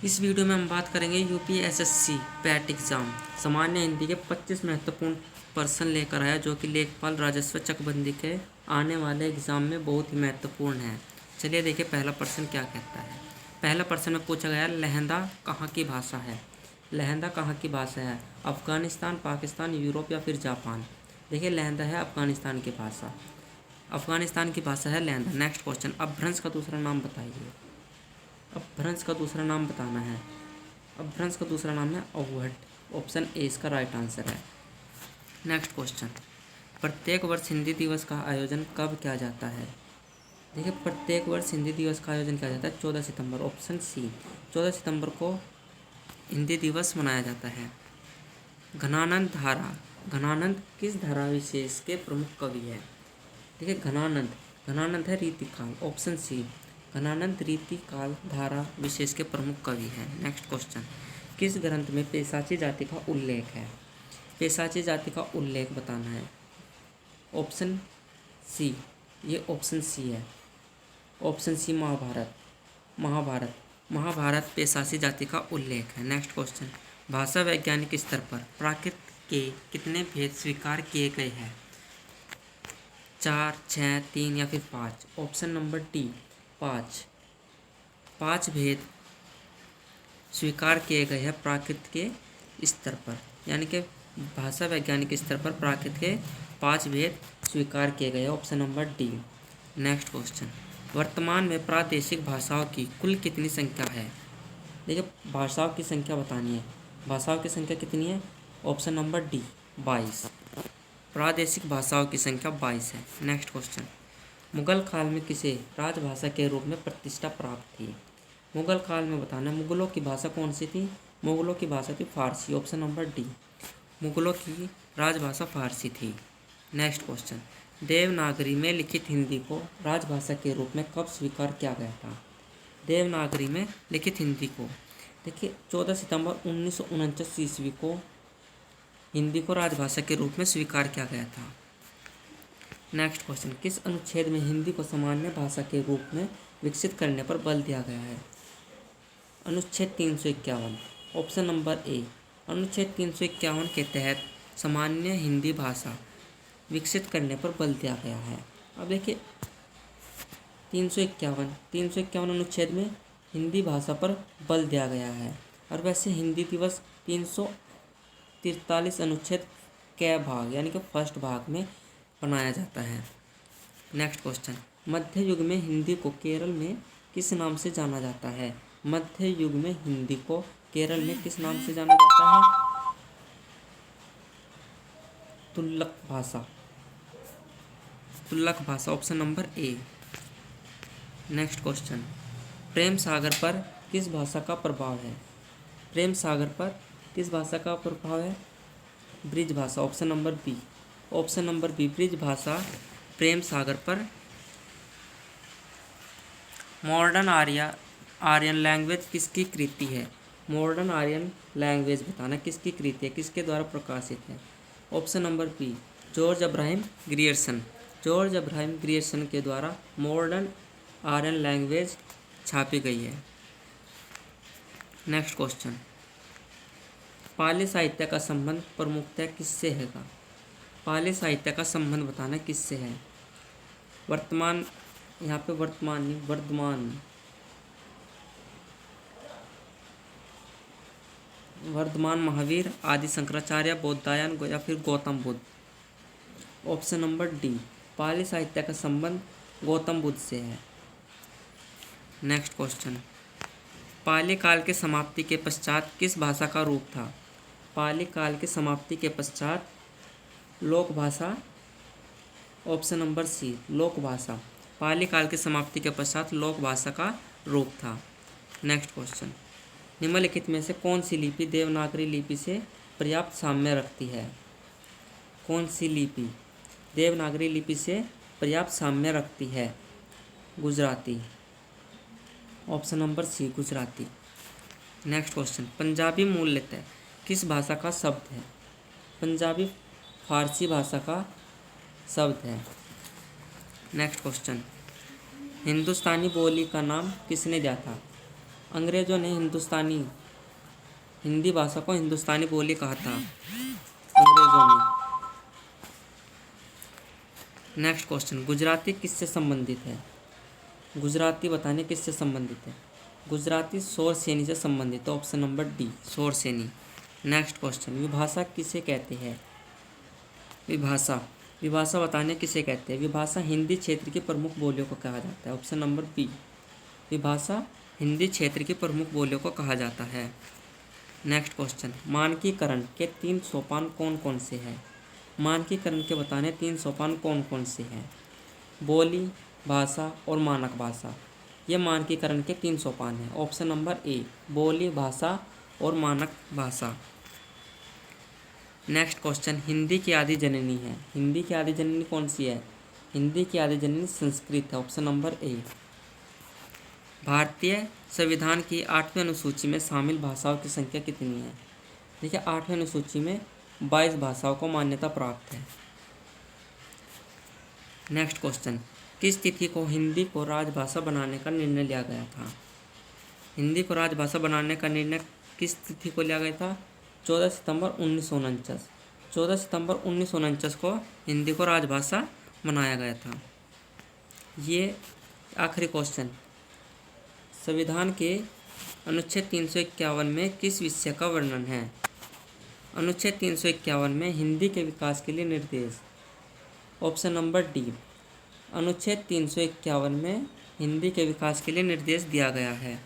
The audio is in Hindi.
इस वीडियो में हम बात करेंगे यूपीएसएससी पैट एग्ज़ाम सामान्य हिंदी के 25 महत्वपूर्ण प्रश्न लेकर आया जो कि लेखपाल राजस्व चकबंदी के आने वाले एग्ज़ाम में बहुत ही महत्वपूर्ण है। चलिए देखिए पहला प्रश्न क्या कहता है। पहला प्रश्न में पूछा गया लहंदा कहाँ की भाषा है। लहंदा कहाँ की भाषा है? अफ़गानिस्तान, पाकिस्तान, यूरोप या फिर जापान। देखिए लहंदा है अफ़गानिस्तान की भाषा। अफ़गानिस्तान की भाषा है लहंदा। नेक्स्ट क्वेश्चन, अपभ्रंश का दूसरा नाम बताइए। अपभ्रंश का दूसरा नाम बताना है। अपभ्रंश का दूसरा नाम है अवहट। ऑप्शन ए इसका राइट आंसर है। नेक्स्ट क्वेश्चन, प्रत्येक वर्ष हिंदी दिवस का आयोजन कब किया जाता है? देखिए प्रत्येक वर्ष हिंदी दिवस का आयोजन किया जाता है 14 सितंबर। ऑप्शन सी 14 सितंबर को हिंदी दिवस मनाया जाता है। घनानंद धारा, घनानंद किस धारा विशेष के प्रमुख कवि है? देखिए घनानंद है रीतिकाल। ऑप्शन सी घनानंद रीतिकाल धारा विशेष के प्रमुख कवि हैं। नेक्स्ट क्वेश्चन, किस ग्रंथ में पेशाची जाति का उल्लेख है? पेशाची जाति का उल्लेख बताना है। ऑप्शन सी, ये ऑप्शन सी है। ऑप्शन सी महाभारत पेशाची जाति का उल्लेख है। नेक्स्ट क्वेश्चन, भाषा वैज्ञानिक स्तर पर प्राकृत के कितने भेद स्वीकार किए गए हैं? 4, 6, 3 या फिर 5। Option number D 5। 5 भेद स्वीकार किए गए हैं प्राकृत के स्तर पर, यानी कि भाषा वैज्ञानिक स्तर पर प्राकृत के 5 भेद स्वीकार किए गए हैं। Option number D. Next question, वर्तमान में प्रादेशिक भाषाओं की कुल कितनी संख्या है? देखिए भाषाओं की संख्या बतानी है। भाषाओं की संख्या कितनी है? Option number D 22। प्रादेशिक भाषाओं की संख्या 22 है। नेक्स्ट क्वेश्चन, मुगल काल में किसे राजभाषा के रूप में प्रतिष्ठा प्राप्त थी? मुगल काल में बताना, मुगलों की भाषा कौन सी थी? मुगलों की भाषा थी फारसी। ऑप्शन नंबर डी, मुगलों की राजभाषा फारसी थी। नेक्स्ट क्वेश्चन, देवनागरी में लिखित हिंदी को राजभाषा के रूप में कब स्वीकार किया गया था? देवनागरी में लिखित हिंदी को देखिए 14 सितंबर 1949 ईस्वी को हिंदी को राजभाषा के रूप में स्वीकार किया गया था। नेक्स्ट क्वेश्चन, किस अनुच्छेद में हिंदी को सामान्य भाषा के रूप में विकसित करने पर बल दिया गया है? अनुच्छेद 351। ऑप्शन नंबर ए, अनुच्छेद 351 के तहत सामान्य हिंदी भाषा विकसित करने पर बल दिया गया है। अब देखिए 351 अनुच्छेद में हिंदी भाषा पर बल दिया गया है। और वैसे हिंदी दिवस 343 अनुच्छेद के भाग यानी कि फर्स्ट भाग में बनाया जाता है। नेक्स्ट क्वेश्चन, मध्य युग में हिंदी को केरल में किस नाम से जाना जाता है? मध्य युग में हिंदी को केरल में किस नाम से जाना जाता है? तुल्लक भाषा। तुल्लक भाषा, option number A. Next question, Prem Sagar पर किस भाषा का प्रभाव है? प्रेम सागर पर किस भाषा का प्रभाव है? Braj Bhasha. Option number B. Option number B Braj Bhasha Prem Sagar पर। मॉडर्न आर्यन लैंग्वेज किसकी कृति है? मॉडर्न आर्यन लैंग्वेज बताना किसकी कृति है, किसके द्वारा प्रकाशित है? Option number B George Abraham Grierson. George Abraham Grierson के द्वारा मॉडर्न आर्यन लैंग्वेज छापी गई है। नेक्स्ट क्वेश्चन, पाली साहित्य का संबंध प्रमुखतः किससे है? पाली साहित्य का संबंध बताना किससे है? वर्तमान, यहाँ पे वर्धमान महावीर, आदि शंकराचार्य, बौद्धायन या फिर Gautam Buddha. Option number D, Pali साहित्य का संबंध गौतम बुद्ध से है। नेक्स्ट क्वेश्चन, पाली काल के समाप्ति के पश्चात किस भाषा का रूप था? पाली काल के समाप्ति के पश्चात लोक भाषा। ऑप्शन नंबर सी लोक भाषा। पाली काल की समाप्ति के पश्चात लोक भाषा का रूप था। नेक्स्ट क्वेश्चन, निम्नलिखित में से कौन सी लिपि देवनागरी लिपि से पर्याप्त साम्य रखती है? कौन सी लिपि देवनागरी लिपि से पर्याप्त साम्य रखती है? Gujarati. Option number C Gujarati. Next question, Punjabi मूलतः किस भाषा का शब्द है? पंजाबी फारसी भाषा का शब्द है। नेक्स्ट क्वेश्चन, हिंदुस्तानी बोली का नाम किसने दिया था? अंग्रेजों ने हिंदी भाषा को हिंदुस्तानी बोली कहा था, अंग्रेजों ने। नेक्स्ट क्वेश्चन, गुजराती किससे संबंधित है? गुजराती बताने किससे संबंधित है? गुजराती शौरसेनी से संबंधित है, option number D Shauraseni. Next question, विभाषा किसे कहते हैं? विभाषा बताने किसे कहते हैं? विभाषा हिंदी क्षेत्र की प्रमुख बोलियों को कहा जाता है, ऑप्शन नंबर बी विभाषा हिंदी क्षेत्र की प्रमुख बोलियों को कहा जाता है। नेक्स्ट क्वेश्चन, मानकीकरण के 3 सोपान कौन कौन से हैं? मानकीकरण के बताने 3 सोपान कौन कौन से हैं? बोली, भाषा और मानक भाषा, ये मानकीकरण के 3 सोपान हैं, ऑप्शन नंबर ए बोली, भाषा और मानक भाषा। नेक्स्ट क्वेश्चन, हिंदी की आदि जननी है? हिंदी की आदि जननी कौन सी है? हिंदी की आदि जननी संस्कृत है, ऑप्शन नंबर ए। भारतीय संविधान की 8वीं अनुसूची में शामिल भाषाओं की संख्या कितनी है? देखिए 8वीं अनुसूची में 22 भाषाओं को मान्यता प्राप्त है। नेक्स्ट क्वेश्चन, किस तिथि को हिंदी को राजभाषा बनाने का निर्णय लिया गया था? हिंदी को राजभाषा बनाने का निर्णय किस तिथि को लिया गया था? 14 सितंबर 1949। 14 सितंबर 1949 को हिंदी को राजभाषा बनाया गया था। ये आखिरी क्वेश्चन, संविधान के अनुच्छेद 351 में किस विषय का वर्णन है? अनुच्छेद 351 में हिंदी के विकास के लिए निर्देश, ऑप्शन नंबर डी अनुच्छेद 351 में हिंदी के विकास के लिए निर्देश दिया गया है।